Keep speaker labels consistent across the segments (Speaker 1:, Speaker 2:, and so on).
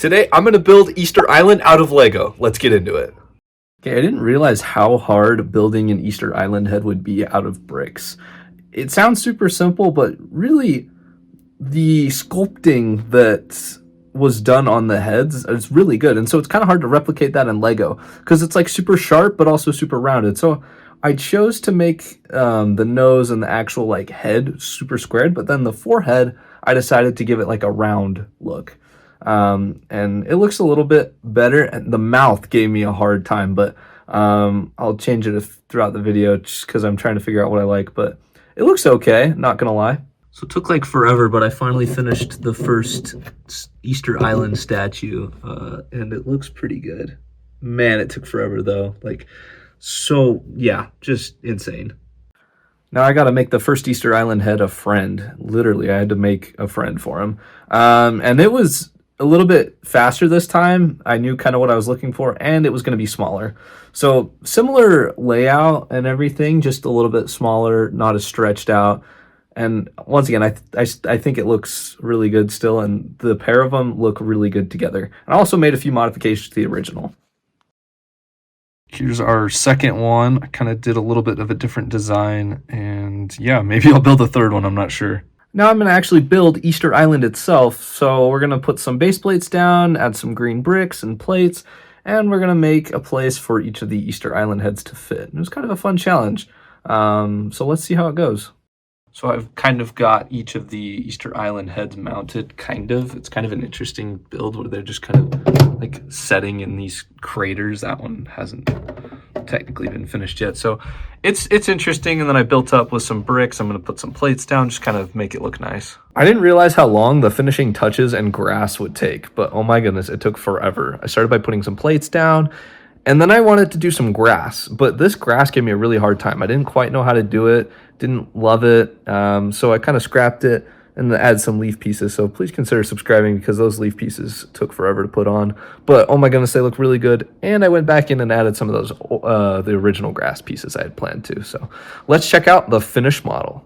Speaker 1: Today, I'm going to build Easter Island out of Lego. Let's get into it. Okay, I didn't realize how hard building an Easter Island head would be out of bricks. It sounds super simple, but really, the sculpting that was done on the heads is really good. And so it's kind of hard to replicate that in Lego because it's like super sharp, but also super rounded. So I chose to make the nose and the actual like head super squared, but then the forehead, I decided to give it like a round look. And it looks a little bit better. And the mouth gave me a hard time, but I'll change it throughout the video just because I'm trying to figure out what I like. But it looks okay, not gonna lie. So it took like forever, but I finally finished the first Easter Island statue, and it looks pretty good. Man, it took forever though. So yeah, just insane. Now I got to make the first Easter Island head a friend. Literally, I had to make a friend for him. And it was a little bit faster this time. I knew kind of what I was looking for, and it was going to be smaller. So similar layout and everything, just a little bit smaller, not as stretched out. And once again, I think it looks really good still, and the pair of them look really good together. I also made a few modifications to the original. Here's our second one. I kind of did a little bit of a different design, and yeah, maybe I'll build a third one, I'm not sure. Now I'm going to actually build Easter Island itself, so we're going to put some base plates down, add some green bricks and plates, and we're going to make a place for each of the Easter Island heads to fit. It was kind of a fun challenge, so let's see how it goes. So I've kind of got each of the Easter Island heads mounted, kind of. It's kind of an interesting build where they're just kind of like setting in these craters. That one hasn't technically been finished yet. So it's interesting. And then I built up with some bricks. I'm going to put some plates down, just kind of make it look nice. I didn't realize how long the finishing touches and grass would take, but oh my goodness, it took forever. I started by putting some plates down, and then I wanted to do some grass, but this grass gave me a really hard time. I didn't quite know how to do it, didn't love it, so I kind of scrapped it and added some leaf pieces. So please consider subscribing because those leaf pieces took forever to put on. But oh my goodness, they look really good. And I went back in and added some of those, the original grass pieces I had planned to. So let's check out the finished model.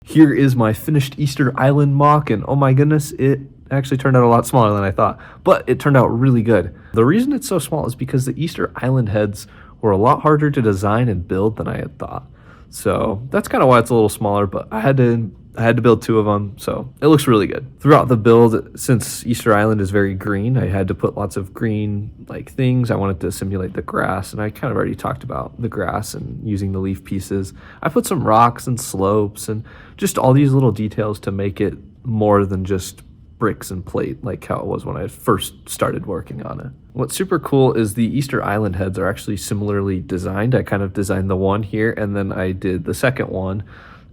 Speaker 1: Here is my finished Easter Island mock, and oh my goodness, it actually turned out a lot smaller than I thought, but it turned out really good. The reason it's so small is because the Easter Island heads were a lot harder to design and build than I had thought. So that's kind of why it's a little smaller, but I had to build two of them, so it looks really good. Throughout the build, since Easter Island is very green, I had to put lots of green like things. I wanted to simulate the grass, and I kind of already talked about the grass and using the leaf pieces. I put some rocks and slopes and just all these little details to make it more than just bricks and plate like how it was when I first started working on it. What's super cool is the Easter Island heads are actually similarly designed. I kind of designed the one here, and then I did the second one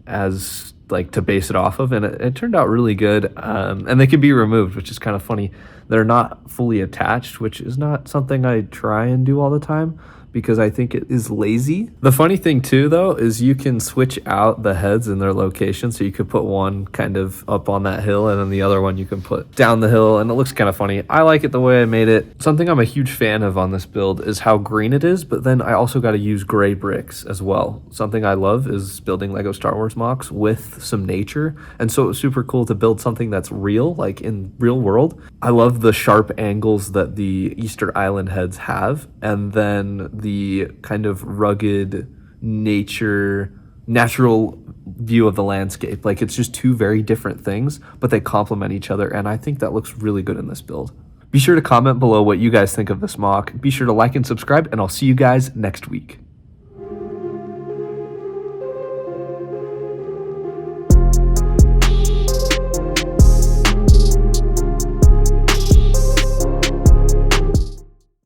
Speaker 1: as like to base it off of, and it turned out really good. And they can be removed, which is kind of funny. They're not fully attached, which is not something I try and do all the time because I think it is lazy. The funny thing too though is you can switch out the heads in their location, so you could put one kind of up on that hill and then the other one you can put down the hill, and it looks kind of funny. I like it the way I made it. Something I'm a huge fan of on this build is how green it is, but then I also got to use gray bricks as well. Something I love is building Lego Star Wars mocks with some nature, and so it was super cool to build something that's real, like in real world. I love the sharp angles that the Easter Island heads have, and then the kind of rugged natural view of the landscape. Like it's just two very different things, but they complement each other, and I think that looks really good in this build. Be sure to comment below what you guys think of this mock. Be sure to like and subscribe, and I'll see you guys next week.